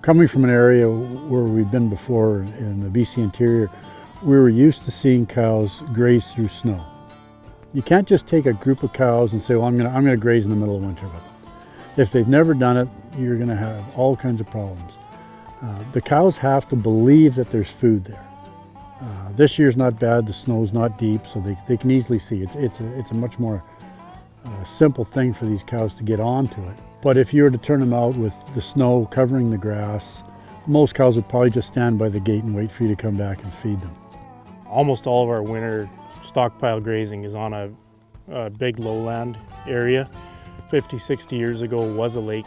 Coming from an area where we've been before in the BC interior, we were used to seeing cows graze through snow. You can't just take a group of cows and say, well, I'm gonna graze in the middle of winter with them. If they've never done it, you're gonna have all kinds of problems. The cows have to believe that there's food there. This year's not bad, the snow's not deep, so they can easily see. It's a much more simple thing for these cows to get onto it. But if you were to turn them out with the snow covering the grass, most cows would probably just stand by the gate and wait for you to come back and feed them. Almost all of our winter stockpile grazing is on a big lowland area. 50, 60 years ago was a lake.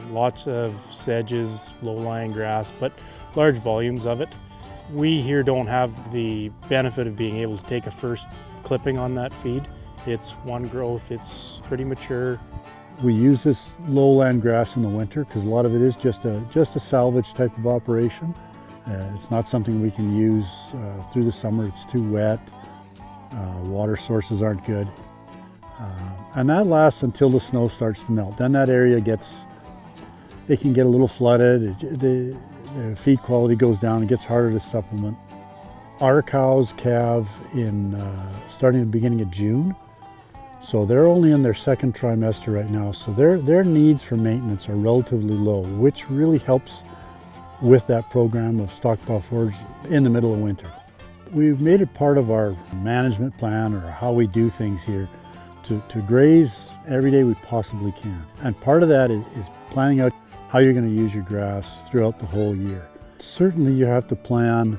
Lots of sedges, low-lying grass, but large volumes of it. We here don't have the benefit of being able to take a first clipping on that feed. It's one growth, it's pretty mature. We use this lowland grass in the winter because a lot of it is just a salvage type of operation. It's not something we can use through the summer. It's too wet. Water sources aren't good. And that lasts until the snow starts to melt. Then that area it can get a little flooded. The feed quality goes down. It gets harder to supplement. Our cows calve starting at the beginning of June. So they're only in their second trimester right now. So their needs for maintenance are relatively low, which really helps with that program of stockpile forage in the middle of winter. We've made it part of our management plan or how we do things here to graze every day we possibly can. And part of that is planning out how you're going to use your grass throughout the whole year. Certainly you have to plan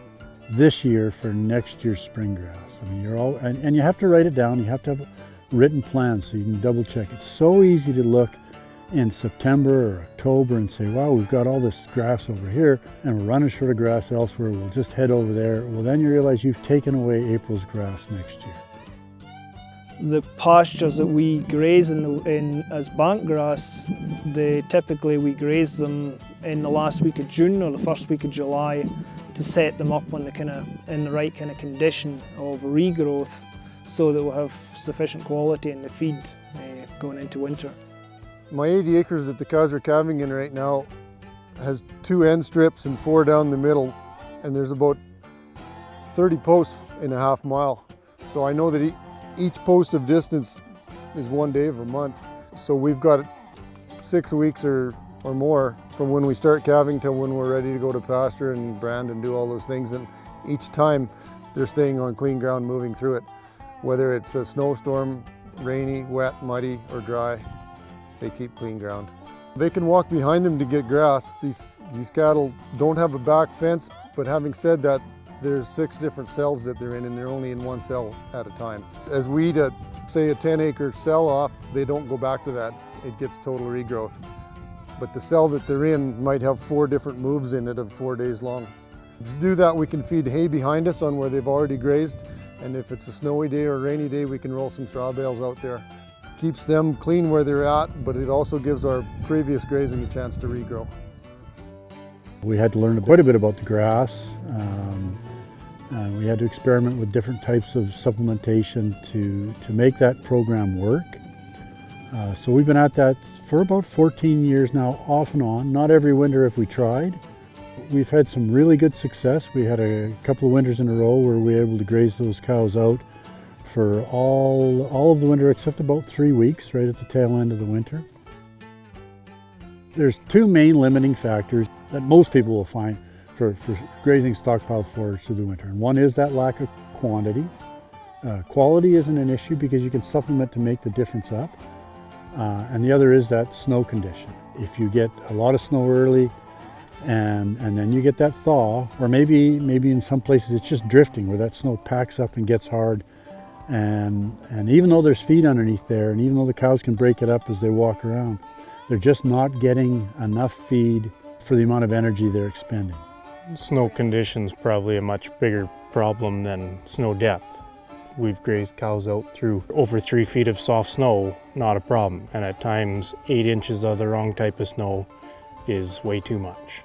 this year for next year's spring grass. I mean, and you have to write it down. You have to have written plans so you can double check. It's so easy to look in September or October and say, wow, we've got all this grass over here and we're running short of grass elsewhere, we'll just head over there. Well, then you realize you've taken away April's grass next year. The pastures that we graze in as bank grass, typically we graze them in the last week of June or the first week of July to set them up in the right kind of condition of regrowth so that we'll have sufficient quality in the feed going into winter. My 80 acres that the cows are calving in right now has 2 end strips and 4 down the middle, and there's about 30 posts in a half mile. So I know that each post of distance is 1 day of a month. So we've got 6 weeks or more from when we start calving till when we're ready to go to pasture and brand and do all those things. And each time they're staying on clean ground moving through it. Whether it's a snowstorm, rainy, wet, muddy, or dry, they keep clean ground. They can walk behind them to get grass. These cattle don't have a back fence, but having said that, there's 6 different cells that they're in, and they're only in one cell at a time. As we eat say a 10-acre cell off, they don't go back to that. It gets total regrowth. But the cell that they're in might have 4 different moves in it of 4 days long. To do that, we can feed hay behind us on where they've already grazed, and if it's a snowy day or a rainy day, we can roll some straw bales out there. Keeps them clean where they're at, but it also gives our previous grazing a chance to regrow. We had to learn quite a bit about the grass. We had to experiment with different types of supplementation to make that program work. So we've been at that for about 14 years now, off and on. Not every winter have we tried. We've had some really good success. We had a couple of winters in a row where we were able to graze those cows out for all of the winter except about 3 weeks, right at the tail end of the winter. There's 2 main limiting factors that most people will find for grazing stockpile forage through the winter. And one is that lack of quantity. Quality isn't an issue because you can supplement to make the difference up. And the other is that snow condition. If you get a lot of snow early and then you get that thaw, or maybe in some places it's just drifting where that snow packs up and gets hard. And even though there's feed underneath there, and even though the cows can break it up as they walk around, they're just not getting enough feed for the amount of energy they're expending. Snow conditions probably a much bigger problem than snow depth. We've grazed cows out through over 3 feet of soft snow, not a problem. And at times 8 inches of the wrong type of snow is way too much.